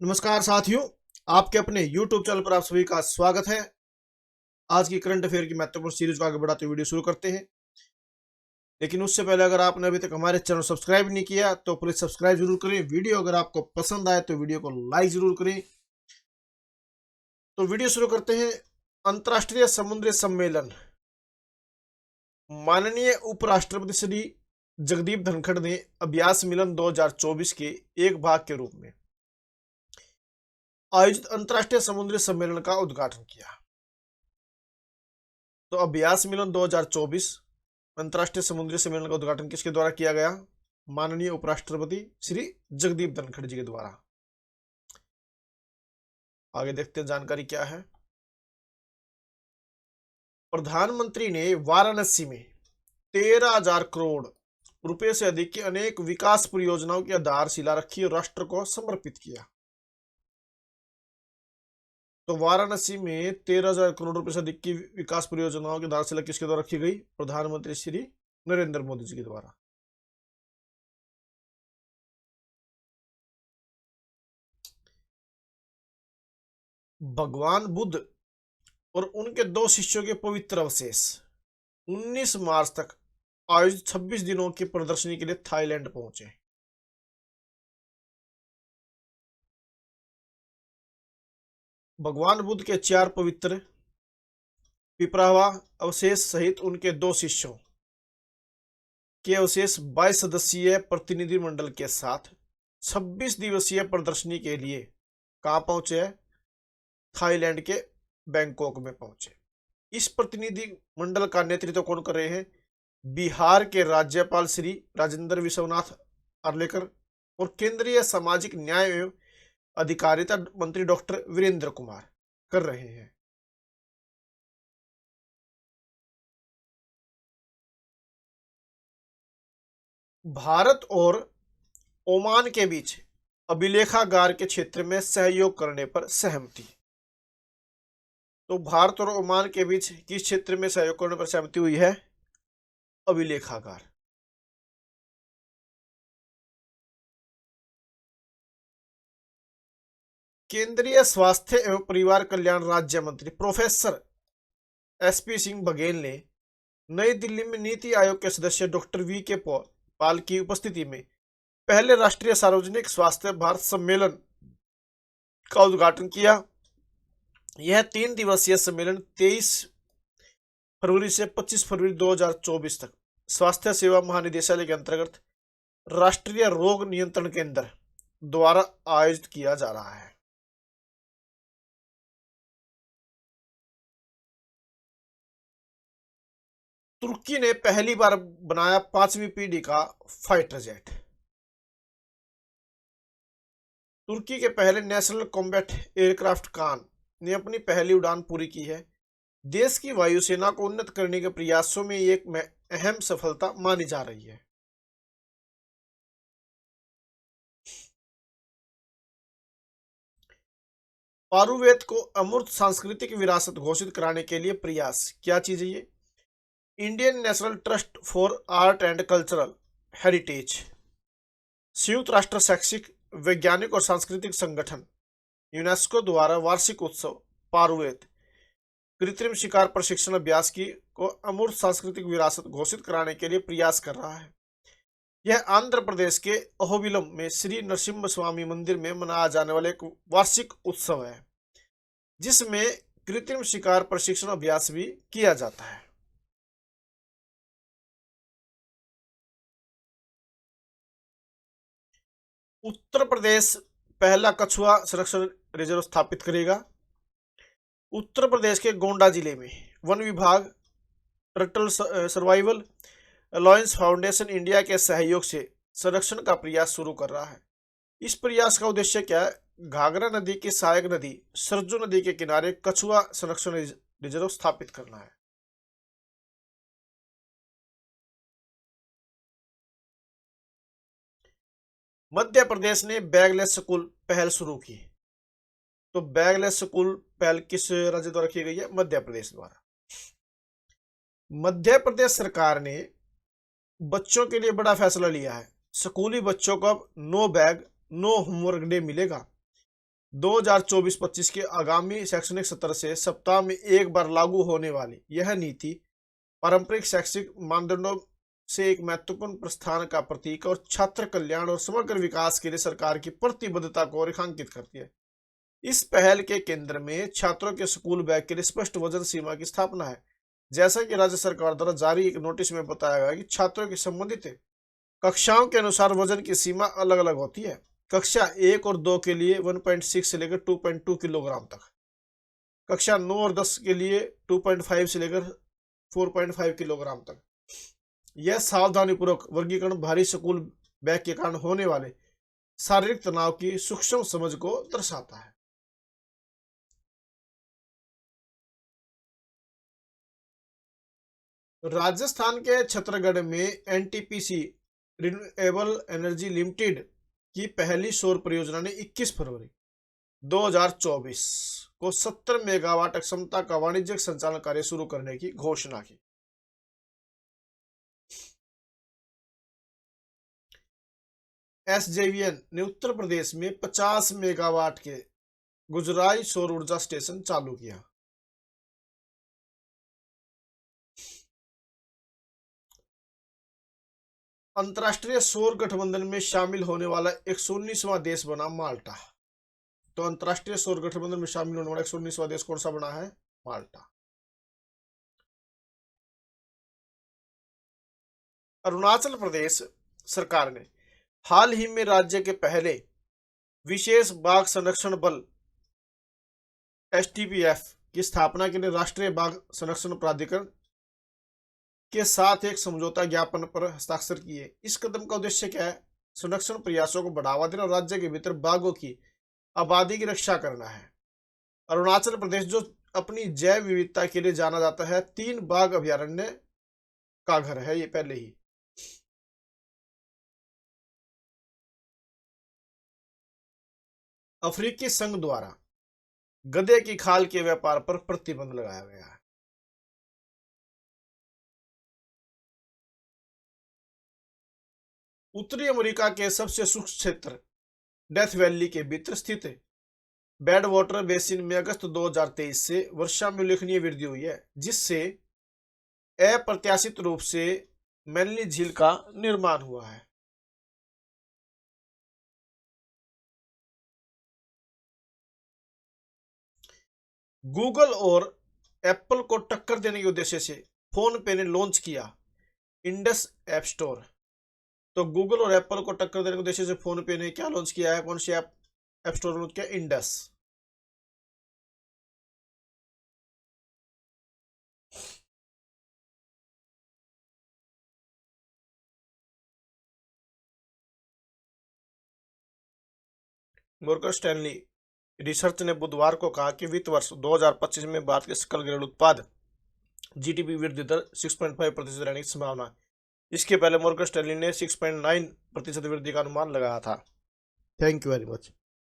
नमस्कार साथियों, आपके अपने YouTube चैनल पर आप सभी का स्वागत है। आज की करंट अफेयर की महत्वपूर्ण सीरीज को आगे बढ़ाते हुए वीडियो शुरू करते हैं। लेकिन उससे पहले अगर आपने अभी तक हमारे चैनल सब्सक्राइब नहीं किया तो प्लीज सब्सक्राइब जरूर करें। वीडियो अगर आपको पसंद आए तो वीडियो को लाइक जरूर करें। तो वीडियो शुरू करते हैं। अंतर्राष्ट्रीय समुद्री सम्मेलन, माननीय उपराष्ट्रपति श्री जगदीप धनखड़ ने अभ्यास मिलन 2024 के एक भाग के रूप में आयोजित अंतर्राष्ट्रीय समुद्री सम्मेलन का उद्घाटन किया। तो अभ्यास मिलन 2024 अंतर्राष्ट्रीय समुद्री सम्मेलन का उद्घाटन किसके द्वारा किया गया? माननीय उपराष्ट्रपति श्री जगदीप धनखड़ जी के द्वारा। आगे देखते हैं जानकारी क्या है। प्रधानमंत्री ने वाराणसी में 13,000 करोड़ रुपए से अधिक की अनेक विकास परियोजनाओं की आधारशिला रखी और राष्ट्र को समर्पित किया। तो वाराणसी में 13,000 करोड़ रुपए से अधिक की विकास परियोजनाओं की आधारशिला किसके द्वारा रखी गई? प्रधानमंत्री श्री नरेंद्र मोदी जी के द्वारा। भगवान बुद्ध और उनके दो शिष्यों के पवित्र अवशेष 19 मार्च तक आयोजित 26 दिनों की प्रदर्शनी के लिए थाईलैंड पहुंचे। भगवान बुद्ध के 4 पवित्र पिपरावा अवशेष सहित उनके 2 शिष्यों के अवशेष 22 सदस्यीय प्रतिनिधिमंडल के साथ 26 दिवसीय प्रदर्शनी के लिए कहां पहुंचे? थाईलैंड के बैंकॉक में पहुंचे। इस प्रतिनिधि मंडल का नेतृत्व कौन कर रहे हैं? बिहार के राज्यपाल श्री राजेंद्र विश्वनाथ आर्लेकर और केंद्रीय सामाजिक न्याय एवं अधिकारिता मंत्री डॉक्टर वीरेंद्र कुमार कर रहे हैं। भारत और ओमान के बीच अभिलेखागार के क्षेत्र में सहयोग करने पर सहमति। तो भारत और ओमान के बीच किस क्षेत्र में सहयोग करने पर सहमति हुई है? अभिलेखागार। केंद्रीय स्वास्थ्य एवं परिवार कल्याण राज्य मंत्री प्रोफेसर एसपी सिंह बघेल ने नई दिल्ली में नीति आयोग के सदस्य डॉक्टर वी के पॉल की उपस्थिति में पहले राष्ट्रीय सार्वजनिक स्वास्थ्य भारत सम्मेलन का उद्घाटन किया। यह 3 दिवसीय सम्मेलन 23 फरवरी से 25 फरवरी 2024 तक स्वास्थ्य सेवा महानिदेशालय के अंतर्गत राष्ट्रीय रोग नियंत्रण केंद्र द्वारा आयोजित किया जा रहा है। तुर्की ने पहली बार बनाया 5वीं पीढ़ी का फाइटर जेट। तुर्की के पहले नेशनल कॉम्बैट एयरक्राफ्ट कान ने अपनी पहली उड़ान पूरी की है। देश की वायुसेना को उन्नत करने के प्रयासों में एक अहम सफलता मानी जा रही है। पारुवेद को अमूर्त सांस्कृतिक विरासत घोषित कराने के लिए प्रयास। क्या चीज है ये? Indian national trust for art and cultural heritage, संयुक्त राष्ट्र शैक्षिक वैज्ञानिक और सांस्कृतिक संगठन यूनेस्को द्वारा वार्षिक उत्सव पारुवेद कृत्रिम शिकार प्रशिक्षण अभ्यास की को अमूर्त सांस्कृतिक विरासत घोषित कराने के लिए प्रयास कर रहा है। यह आंध्र प्रदेश के अहोबिलम में श्री नरसिम्हा स्वामी मंदिर में मनाया जाने वाला एक वार्षिक उत्सव है, जिसमें कृत्रिम शिकार प्रशिक्षण अभ्यास भी किया जाता है। उत्तर प्रदेश पहला कछुआ संरक्षण रिजर्व स्थापित करेगा। उत्तर प्रदेश के गोंडा जिले में वन विभाग, turtle survival alliance foundation India के सहयोग से संरक्षण का प्रयास शुरू कर रहा है। इस प्रयास का उद्देश्य क्या है? घाघरा नदी की सहायक नदी सरजू नदी के किनारे कछुआ संरक्षण रिजर्व स्थापित करना है। मध्य प्रदेश ने बैगलेस स्कूल पहल शुरू की। तो बैगलेस स्कूल पहल किस राज्य द्वारा की गई है? मध्य प्रदेश द्वारा। मध्य प्रदेश सरकार ने बच्चों के लिए बड़ा फैसला लिया है। स्कूली बच्चों को अब no bag no homework day मिलेगा। 2024-25 के आगामी शैक्षणिक सत्र से सप्ताह में एक बार लागू होने वाली यह नीति पारंपरिक शैक्षिक मानदंडों से एक महत्वपूर्ण प्रस्थान का प्रतीक और छात्र कल्याण और समग्र विकास के लिए सरकार की प्रतिबद्धता को रेखांकित करती है। इस पहल के केंद्र में छात्रों के स्कूल बैग के लिए स्पष्ट वजन सीमा की स्थापना है। जैसा कि राज्य सरकार द्वारा जारी एक नोटिस में बताया गया कि छात्रों की संबंधित कक्षाओं के अनुसार वजन की सीमा अलग अलग होती है। कक्षा 1 और 2 के लिए 1.6 से लेकर 2.2 किलोग्राम तक, कक्षा 9 और 10 के लिए 2.5 से लेकर 4.5 किलोग्राम तक। यह सावधानीपूर्वक वर्गीकरण भारी स्कूल बैग के कारण होने वाले शारीरिक तनाव की सूक्ष्म समझ को दर्शाता है। राजस्थान के छतरगढ़ में एनटीपीसी रिन्यूएबल एनर्जी लिमिटेड की पहली सौर परियोजना ने 21 फरवरी 2024 को 70 मेगावाट क्षमता का वाणिज्यिक संचालन कार्य शुरू करने की घोषणा की। एसजेवीएन ने उत्तर प्रदेश में 50 मेगावाट के गुजराई सौर ऊर्जा स्टेशन चालू किया। अंतर्राष्ट्रीय सौर गठबंधन में शामिल होने वाला 119वां देश बना माल्टा। तो अंतर्राष्ट्रीय सौर गठबंधन में शामिल होने वाला 119वां देश कौन सा बना है? माल्टा। अरुणाचल प्रदेश सरकार ने हाल ही में राज्य के पहले विशेष बाघ संरक्षण बल एसटीपीएफ की स्थापना के लिए राष्ट्रीय बाघ संरक्षण प्राधिकरण के साथ एक समझौता ज्ञापन पर हस्ताक्षर किए। इस कदम का उद्देश्य क्या है? संरक्षण प्रयासों को बढ़ावा देना और राज्य के भीतर बाघों की आबादी की रक्षा करना है। अरुणाचल प्रदेश जो अपनी जैव विविधता के लिए जाना जाता है, 3 बाघ अभयारण्य का घर है ये पहले ही। अफ्रीकी संघ द्वारा गधे की खाल के व्यापार पर प्रतिबंध लगाया गया है। उत्तरी अमेरिका के सबसे शुष्क क्षेत्र डेथ वैली के भीतर स्थित बैड वाटर बेसिन में अगस्त 2023 से वर्षा में उल्लेखनीय वृद्धि हुई है, जिससे अप्रत्याशित रूप से मैनली झील का निर्माण हुआ है। गूगल और एप्पल को टक्कर देने के उद्देश्य से फोन पे ने लॉन्च किया इंडस ऐप स्टोर। तो गूगल और एप्पल को टक्कर देने के उद्देश्य से फोन पे ने क्या लॉन्च किया है? कौन सी ऐप स्टोर लॉन्च किया? इंडस। मॉर्गन स्टैनली रिसर्च ने बुधवार को कहा कि वित्त वर्ष 2025 में भारत के सकल घरेलू उत्पाद जीडीपी वृद्धि दर 6.5% रहने की संभावना है। इसके पहले मॉर्गन स्टैनली ने 6.9% वृद्धि का अनुमान लगाया था। Thank you very much.